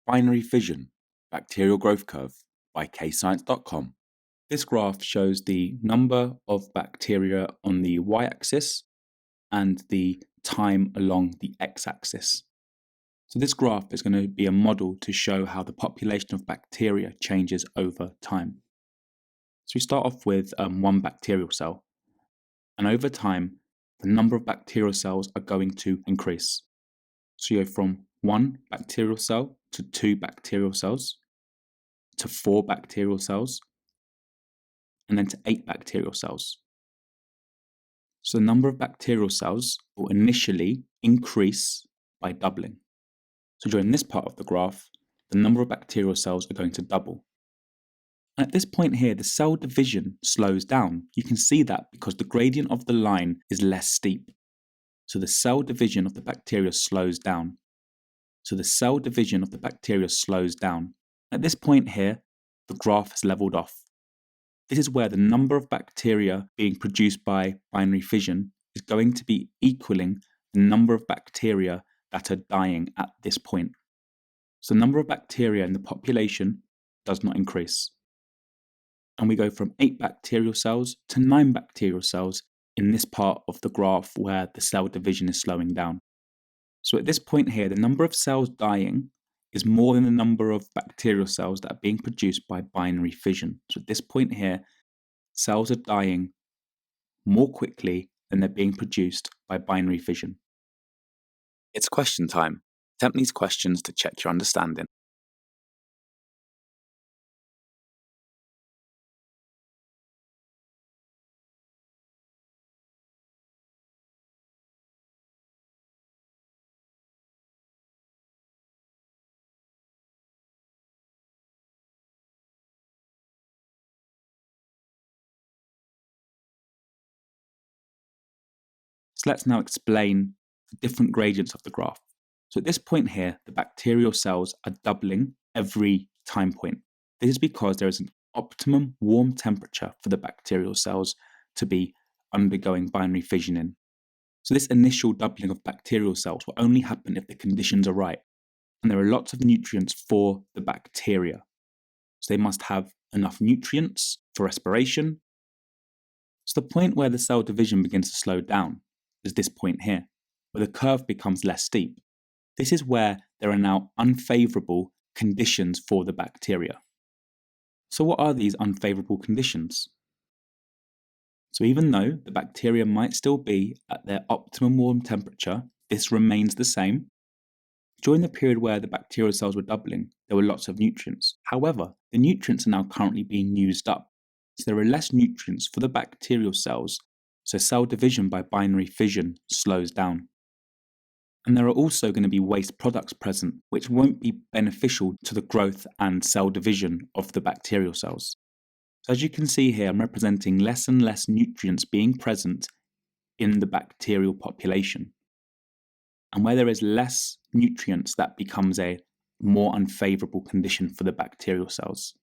Binary Fission, Bacterial Growth Curve by KayScience.com. This graph shows the number of bacteria on the y-axis and the time along the x-axis. So this graph is going to be a model to show how the population of bacteria changes over time. So we start off with one bacterial cell, and over time, the number of bacterial cells are going to increase. So you go from 1 bacterial cell to 2 bacterial cells, to 4 bacterial cells, and then to 8 bacterial cells. So the number of bacterial cells will initially increase by doubling. So during this part of the graph, the number of bacterial cells are going to double. And at this point here, the cell division slows down. You can see that because the gradient of the line is less steep. So the cell division of the bacteria slows down. At this point here, the graph has leveled off. This is where the number of bacteria being produced by binary fission is going to be equaling the number of bacteria that are dying at this point. So the number of bacteria in the population does not increase. And we go from 8 bacterial cells to 9 bacterial cells in this part of the graph where the cell division is slowing down. So at this point here, the number of cells dying is more than the number of bacterial cells that are being produced by binary fission. So at this point here, cells are dying more quickly than they're being produced by binary fission. It's question time. Attempt these questions to check your understanding. So let's now explain the different gradients of the graph. So at this point here, the bacterial cells are doubling every time point. This is because there is an optimum warm temperature for the bacterial cells to be undergoing binary fission in. So this initial doubling of bacterial cells will only happen if the conditions are right, and there are lots of nutrients for the bacteria. So they must have enough nutrients for respiration. So the point where the cell division begins to slow down is this point here, where the curve becomes less steep. This is where there are now unfavourable conditions for the bacteria. So what are these unfavourable conditions? So even though the bacteria might still be at their optimum warm temperature, this remains the same. During the period where the bacterial cells were doubling, there were lots of nutrients. However, the nutrients are now currently being used up. So there are less nutrients for the bacterial cells, so cell division by binary fission slows down. And there are also going to be waste products present, which won't be beneficial to the growth and cell division of the bacterial cells. So as you can see here, I'm representing less and less nutrients being present in the bacterial population. And where there is less nutrients, that becomes a more unfavourable condition for the bacterial cells.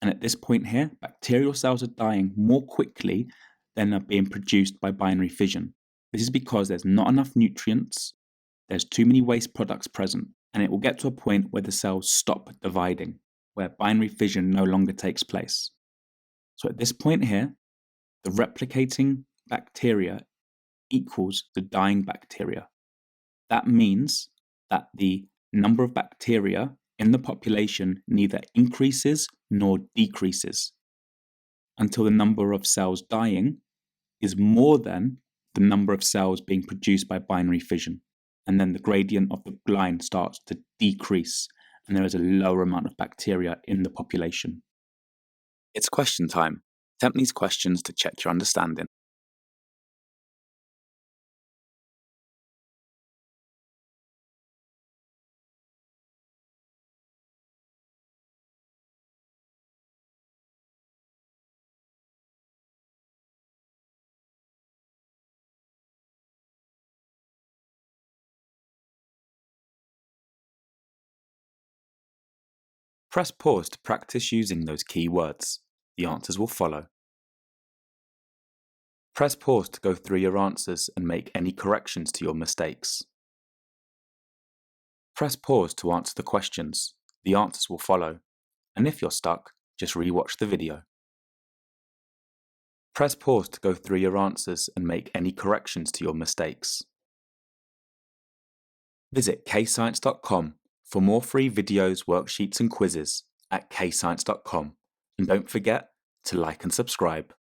And at this point here, bacterial cells are dying more quickly than are being produced by binary fission. This is because there's not enough nutrients, there's too many waste products present, and it will get to a point where the cells stop dividing, where binary fission no longer takes place. So at this point here, the replicating bacteria equals the dying bacteria. That means that the number of bacteria in the population neither increases nor decreases until the number of cells dying is more than the number of cells being produced by binary fission. And then the gradient of the line starts to decrease, and there is a lower amount of bacteria in the population. It's question time. Attempt these questions to check your understanding. Press pause to practice using those key words. The answers will follow. Press pause to go through your answers and make any corrections to your mistakes. Press pause to answer the questions. The answers will follow. And if you're stuck, just rewatch the video. Press pause to go through your answers and make any corrections to your mistakes. Visit KayScience.com for more free videos, worksheets and quizzes at KayScience.com. And don't forget to like and subscribe.